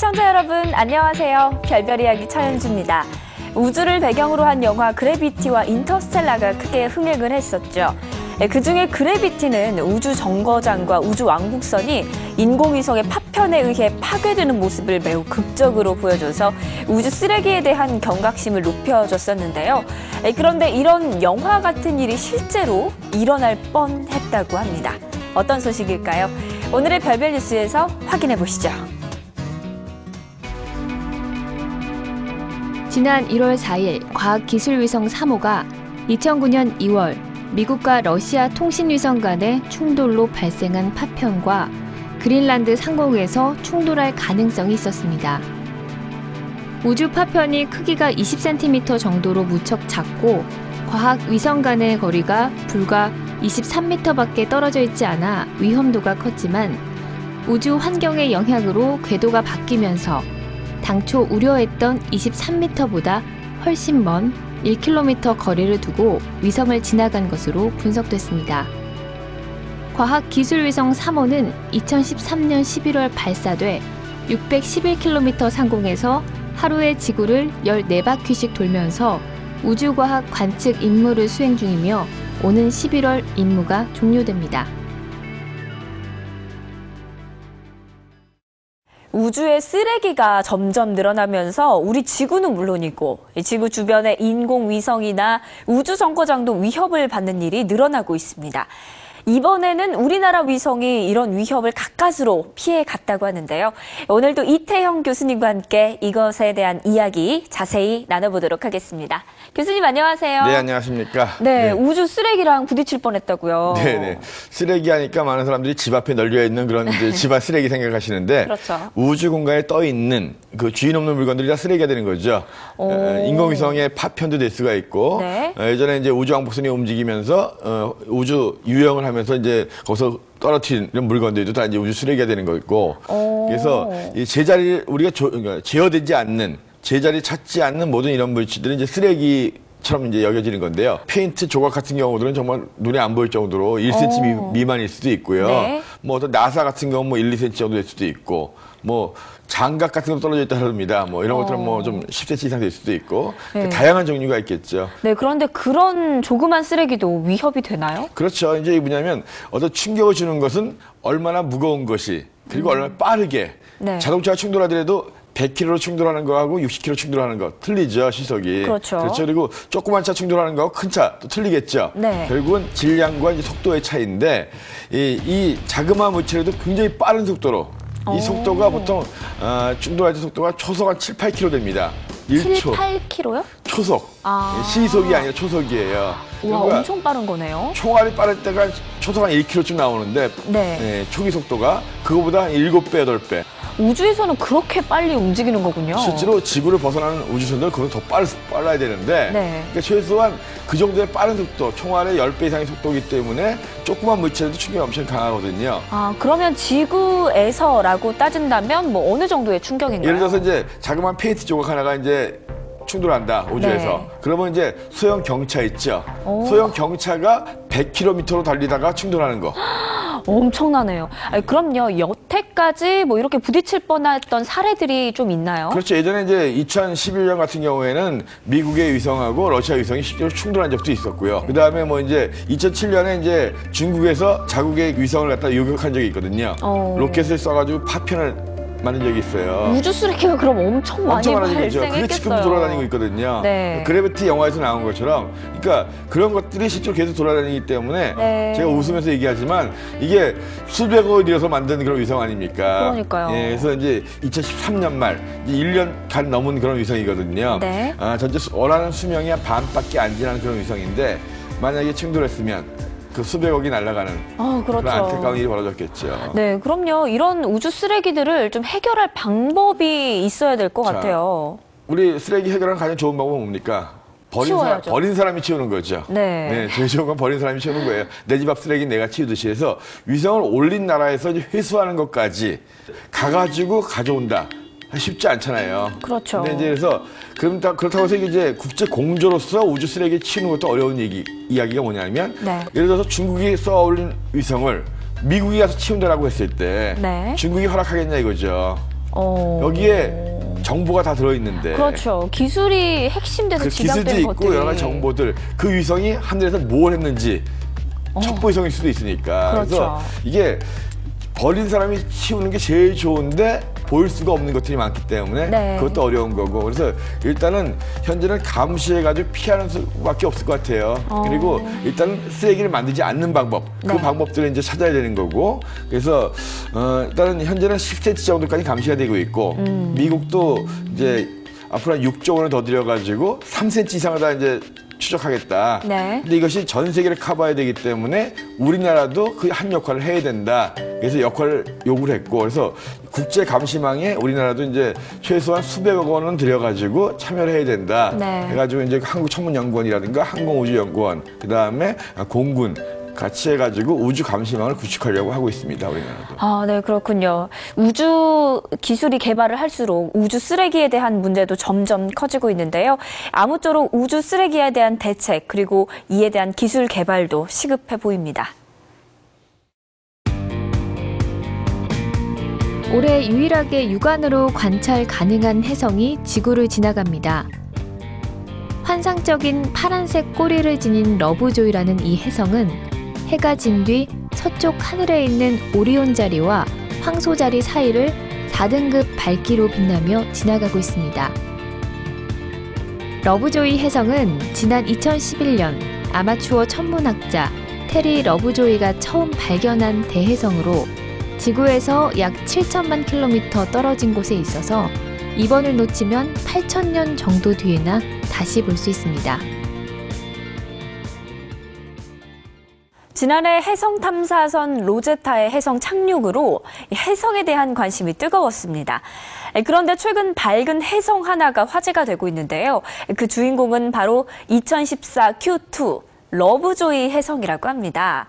시청자 여러분, 안녕하세요. 별별 이야기 차현주입니다. 우주를 배경으로 한 영화 그래비티와 인터스텔라가 크게 흥행을 했었죠. 그중에 그래비티는 우주 정거장과 우주 왕복선이 인공위성의 파편에 의해 파괴되는 모습을 매우 극적으로 보여줘서 우주 쓰레기에 대한 경각심을 높여줬었는데요. 그런데 이런 영화 같은 일이 실제로 일어날 뻔했다고 합니다. 어떤 소식일까요? 오늘의 별별 뉴스에서 확인해 보시죠. 지난 1월 4일 과학기술위성 3호가 2009년 2월 미국과 러시아 통신위성 간의 충돌로 발생한 파편과 그린란드 상공에서 충돌할 가능성이 있었습니다. 우주 파편이 크기가 20cm 정도로 무척 작고 과학위성 간의 거리가 불과 23m밖에 떨어져 있지 않아 위험도가 컸지만 우주 환경의 영향으로 궤도가 바뀌면서 당초 우려했던 23m보다 훨씬 먼 1km 거리를 두고 위성을 지나간 것으로 분석됐습니다. 과학기술위성 3호는 2013년 11월 발사돼 611km 상공에서 하루에 지구를 14바퀴씩 돌면서 우주과학 관측 임무를 수행 중이며 오는 11월 임무가 종료됩니다. 우주의 쓰레기가 점점 늘어나면서 우리 지구는 물론이고 지구 주변의 인공위성이나 우주정거장도 위협을 받는 일이 늘어나고 있습니다. 이번에는 우리나라 위성이 이런 위협을 가까스로 피해갔다고 하는데요. 오늘도 이태형 교수님과 함께 이것에 대한 이야기 자세히 나눠보도록 하겠습니다. 교수님 안녕하세요. 네, 안녕하십니까. 네, 우주 쓰레기랑 부딪힐 뻔했다고요. 네네. 쓰레기 하니까 많은 사람들이 집 앞에 널려 있는 그런 집안 쓰레기 생각하시는데 그렇죠. 우주 공간에 떠 있는 그 주인 없는 물건들이 다 쓰레기가 되는 거죠. 인공위성의 파편도 될 수가 있고 네. 예전에 이제 우주왕복선이 움직이면서 우주 유영을 하면서 이제 거기서 떨어뜨린 이런 물건들도 다 이제 우주 쓰레기가 되는 거고 그래서 이 제자리를 우리가 그러니까 제어되지 않는 제자리 찾지 않는 모든 이런 물질들은 이제 쓰레기처럼 이제 여겨지는 건데요. 페인트 조각 같은 경우들은 정말 눈에 안 보일 정도로 1cm 미만일 수도 있고요. 네. 뭐 어떤 나사 같은 경우 뭐 1, 2cm 정도 될 수도 있고 뭐 장갑 같은 거 떨어져 있다 그럽니다. 뭐 이런 것들은 뭐 좀 10cm 이상 될 수도 있고 네. 다양한 종류가 있겠죠. 네, 그런데 그런 조그만 쓰레기도 위협이 되나요? 그렇죠. 이제 뭐냐면 어떤 충격을 주는 것은 얼마나 무거운 것이 그리고 얼마나 빠르게 네. 자동차가 충돌하더라도 100km로 충돌하는 거하고 60km 충돌하는 거 틀리죠, 시속이. 그렇죠. 그리고 조그만 차 충돌하는 거하고 큰 차 또 틀리겠죠. 네. 결국은 질량과 이제 속도의 차이인데 이 자그마한 물체라도 굉장히 빠른 속도로 이 속도가 보통 충돌할 때 속도가 초속 한 7, 8km 됩니다. 1초. 7, 8km요? 초속. 시속이 아니라 초속이에요. 와, 엄청 빠른 거네요. 총알이 빠를 때가 초속 한 1km쯤 나오는데 네. 초기 속도가 그거보다 한 7배, 8배. 우주에서는 그렇게 빨리 움직이는 거군요. 실제로 지구를 벗어나는 우주선들은 그건 더 빨라야 되는데 네. 그러니까 최소한 그 정도의 빠른 속도, 총알의 10배 이상의 속도이기 때문에 조그만 물체에도 충격이 엄청 강하거든요. 그러면 지구에서라고 따진다면 뭐 어느 정도의 충격인가요? 예를 들어서 이제 자그마한 페인트 조각 하나가 이제 충돌한다, 우주에서. 네. 그러면 이제 소형 경차 있죠. 소형 경차가 100km로 달리다가 충돌하는 거. 엄청나네요. 그럼요, 여태까지 뭐 이렇게 부딪힐 뻔했던 사례들이 좀 있나요? 그렇죠. 예전에 이제 2011년 같은 경우에는 미국의 위성하고 러시아 위성이 실제로 충돌한 적도 있었고요. 그 다음에 뭐 이제 2007년에 이제 중국에서 자국의 위성을 갖다 요격한 적이 있거든요. 로켓을 쏴가지고 파편을 만든 적이 있어요. 우주 쓰레기가 그럼 엄청 많이 많아진 거죠. 그게 발생했겠어요. 지금 돌아다니고 있거든요. 네. 그래비티 영화에서 나온 것처럼, 그러니까 그런 것들이 실제로 계속 돌아다니기 때문에 네. 제가 웃으면서 얘기하지만 이게 수백억을 들여서 만든 그런 위성 아닙니까? 그러니까요. 예, 그래서 이제 2013년 말, 이제 1년간 넘은 그런 위성이거든요. 네. 전체 원하는 수명이 한 반밖에 안 지나는 그런 위성인데 만약에 충돌했으면 그 수백억이 날아가는 그렇죠. 그런 안타까운 일이 벌어졌겠죠. 네, 그럼요. 이런 우주 쓰레기들을 좀 해결할 방법이 있어야 될 것 같아요. 우리 쓰레기 해결하는 가장 좋은 방법은 뭡니까? 치워야죠. 버린 사람이 치우는 거죠. 네. 제일 좋은 건 버린 사람이 치우는 거예요. 내 집 앞 쓰레기 내가 치우듯이 해서 위성을 올린 나라에서 이제 회수하는 것까지 가가지고 가져온다. 쉽지 않잖아요. 그렇죠. 근데 이제 그래서 그렇다고 해서 이제 국제 공조로서 우주 쓰레기 치우는 것도 어려운 이야기가 뭐냐면 네. 예를 들어서 중국이 쏘아 올린 위성을 미국이 가서 치운다라고 했을 때 네. 중국이 허락하겠냐 이거죠. 여기에 정보가 다 들어있는데. 그렇죠. 기술이 핵심돼서 그 기술도 집약된 있고 것들이. 여러 가지 정보들, 그 위성이 하늘에서 뭘 했는지 첩보 위성일 수도 있으니까. 그렇죠. 그래서 이게 버린 사람이 치우는 게 제일 좋은데 보일 수가 없는 것들이 많기 때문에 네. 그것도 어려운 거고. 그래서 일단은 현재는 감시해가지고 피하는 수밖에 없을 것 같아요. 그리고 일단은 쓰레기를 만들지 않는 방법, 그 네. 방법들을 이제 찾아야 되는 거고. 그래서 일단은 현재는 10cm 정도까지 감시가 되고 있고, 미국도 이제 앞으로 한 6조 원을 더 들여가지고 3cm 이상을 다 이제 추적하겠다. 네. 근데 이것이 전 세계를 커버해야 되기 때문에 우리나라도 그 한 역할을 해야 된다. 그래서 역할을 요구를 했고, 그래서 국제 감시망에 우리나라도 이제 최소한 수백억 원은 들여가지고 참여를 해야 된다. 네. 해가지고 이제 한국천문연구원이라든가 항공우주연구원, 그 다음에 공군 같이 해가지고 우주 감시망을 구축하려고 하고 있습니다, 우리나라도. 아, 네, 그렇군요. 우주 기술이 개발을 할수록 우주 쓰레기에 대한 문제도 점점 커지고 있는데요. 아무쪼록 우주 쓰레기에 대한 대책, 그리고 이에 대한 기술 개발도 시급해 보입니다. 올해 유일하게 육안으로 관찰 가능한 혜성이 지구를 지나갑니다. 환상적인 파란색 꼬리를 지닌 러브조이라는 이 혜성은 해가 진 뒤 서쪽 하늘에 있는 오리온 자리와 황소 자리 사이를 4등급 밝기로 빛나며 지나가고 있습니다. 러브조이 혜성은 지난 2011년 아마추어 천문학자 테리 러브조이가 처음 발견한 대혜성으로 지구에서 약 7천만 킬로미터 떨어진 곳에 있어서 이번을 놓치면 8,000년 정도 뒤에나 다시 볼 수 있습니다. 지난해 해성 탐사선 로제타의 해성 착륙으로 해성에 대한 관심이 뜨거웠습니다. 그런데 최근 밝은 해성 하나가 화제가 되고 있는데요. 그 주인공은 바로 2014 Q2 러브조이 해성이라고 합니다.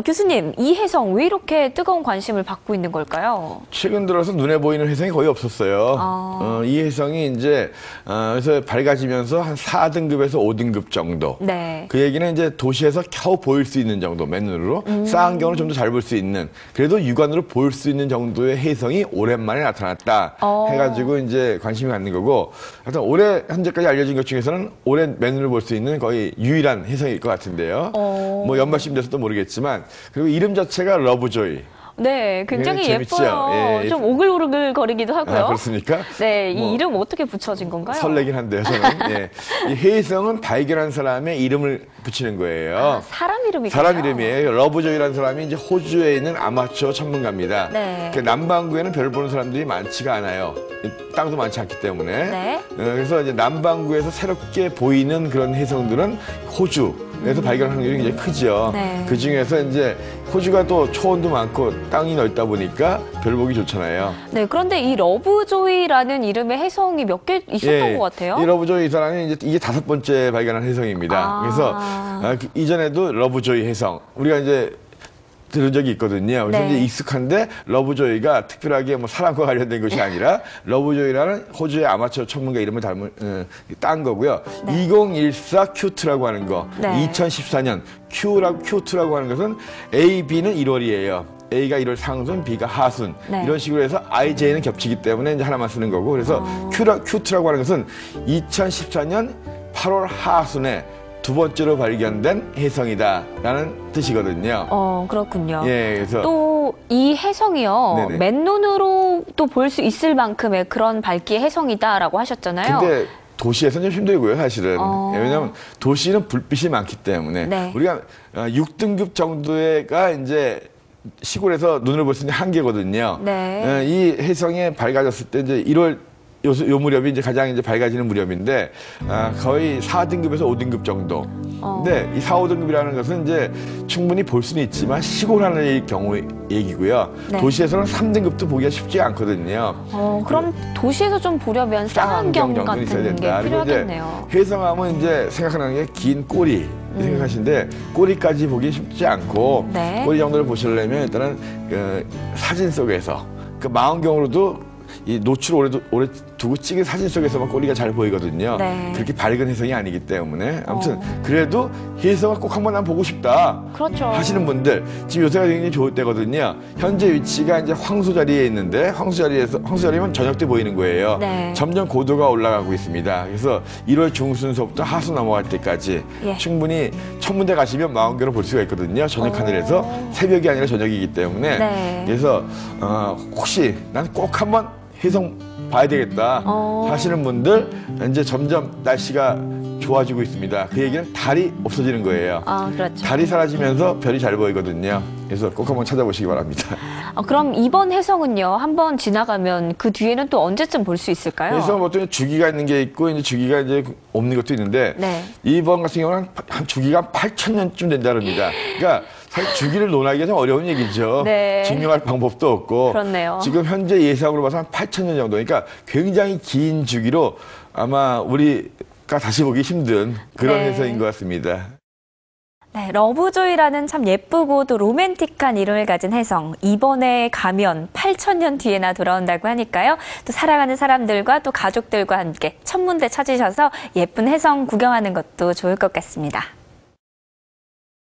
교수님, 이 해성 왜 이렇게 뜨거운 관심을 받고 있는 걸까요? 최근 들어서 눈에 보이는 혜성이 거의 없었어요. 이 혜성이 이제 그래서 밝아지면서 한 4등급에서 5등급 정도. 네. 그 얘기는 이제 도시에서 겨우 보일 수 있는 정도, 맨눈으로. 쌍안경으로 좀 더 잘 볼 수 있는, 그래도 육안으로 볼 수 있는 정도의 혜성이 오랜만에 나타났다. 해가지고 이제 관심이 갖는 거고, 하여튼 올해 현재까지 알려진 것 중에서는 올해 맨눈으로 볼 수 있는 거의 유일한 혜성일 것 같은데요. 뭐 연말쯤 돼서도 모르겠지만, 그리고 이름 자체가 러브조이. 네, 굉장히 재밌죠? 예뻐요. 예. 좀 오글오글 거리기도 하고요. 그렇습니까? 네, 이 뭐 이름 어떻게 붙여진 건가요? 설레긴 한데요, 저는. 예. 이 혜성은 발견한 사람의 이름을 붙이는 거예요. 사람 이름이군요. 사람 이름이에요. 러브조이라는 사람이 이제 호주에 있는 아마추어 천문가입니다. 네. 그 남반구에는 별 보는 사람들이 많지가 않아요. 땅도 많지 않기 때문에. 네. 그래서 이제 남반구에서 새롭게 보이는 그런 혜성들은 호주에서 발견하는 게 굉장히 크죠. 네. 그 중에서 이제 호주가 또 초원도 많고 땅이 넓다 보니까 별 보기 좋잖아요. 네, 그런데 이 러브조이라는 이름의 해성이 몇 개 있었던 것 같아요. 이 러브조이 이 사람이 이제 이게 5번째 발견한 혜성입니다. 그래서 이전에도 러브조이 혜성 우리가 이제 들은 적이 있거든요. 그래서 네. 이제 익숙한데 러브조이가 특별하게 뭐 사람과 관련된 것이 아니라 러브조이라는 호주의 아마추어 천문가 이름을 딴 거고요. 2014 Q2라고 하는 거. 네. 2014년 Q2라고 하는 것은 A, B는 1월이에요. A가 1월 상순, B가 하순. 네. 이런 식으로 해서 IJ는 겹치기 때문에 이제 하나만 쓰는 거고. 그래서 Q2라고 하는 것은 2014년 8월 하순에 두 번째로 발견된 혜성이다라는 뜻이거든요. 그렇군요. 예, 그래서 또 이 해성이요. 네네. 맨눈으로 또 볼 수 있을 만큼의 그런 밝기의 해성이다라고 하셨잖아요. 근데 도시에서는 좀 힘들고요, 사실은. 예, 왜냐하면 도시는 불빛이 많기 때문에 네. 우리가 6등급 정도가 이제 시골에서 눈으로 볼 수 있는 한계거든요. 네. 이 혜성에 밝아졌을 때 이제 1월 요 무렵이 이제 가장 이제 밝아지는 무렵인데 거의 4등급에서 5등급 정도. 근데 이 4, 5등급이라는 것은 이제 충분히 볼 수는 있지만 시골 하늘의 경우 얘기고요. 네. 도시에서는 3등급도 보기가 쉽지 않거든요. 그럼 도시에서 좀 보려면 쌍안경 정도는 같은 있어야 게 된다. 그리고 이제 필요하겠네요. 혜성하면 이제 생각하는 게 긴 꼬리 생각하시는데 꼬리까지 보기 쉽지 않고 네. 꼬리 정도를 보시려면 일단은 사진 속에서 그 망원경으로도 이 노출을 오래 두고 찍은 사진 속에서만 꼬리가 잘 보이거든요. 네. 그렇게 밝은 혜성이 아니기 때문에 아무튼 그래도 혜성을 꼭 한번 난 보고 싶다 그렇죠. 하시는 분들 지금 요새가 굉장히 좋을 때거든요. 현재 위치가 이제 황소 자리에 있는데 황소 자리면 저녁 때 보이는 거예요. 네. 점점 고도가 올라가고 있습니다. 그래서 1월 중순서부터 하수 넘어갈 때까지 예. 충분히 천문대 가시면 망원경으로 볼 수가 있거든요. 저녁 하늘에서 새벽이 아니라 저녁이기 때문에 네. 그래서 혹시 난 꼭 한번 혜성 봐야 되겠다 하시는 분들 이제 점점 날씨가 좋아지고 있습니다. 그 얘기는 달이 없어지는 거예요. 아, 그렇죠. 달이 사라지면서 별이 잘 보이거든요. 그래서 꼭 한번 찾아보시기 바랍니다. 그럼 이번 혜성은요, 한번 지나가면 그 뒤에는 또 언제쯤 볼 수 있을까요? 혜성 보통 주기가 있는 게 있고 이제 주기가 이제 없는 것도 있는데 네. 이번 같은 경우는 한 주기가 8,000년쯤 된다 그럽니다. 그러니까 사실 주기를 논하기가 좀 어려운 얘기죠. 네. 증명할 방법도 없고. 그렇네요. 지금 현재 예상으로 봐서 한 8,000년 정도. 그러니까 굉장히 긴 주기로 아마 우리가 다시 보기 힘든 그런 네. 혜성인 것 같습니다. 네, 러브조이라는 참 예쁘고 또 로맨틱한 이름을 가진 혜성. 이번에 가면 8,000년 뒤에나 돌아온다고 하니까요. 또 사랑하는 사람들과 또 가족들과 함께 천문대 찾으셔서 예쁜 혜성 구경하는 것도 좋을 것 같습니다.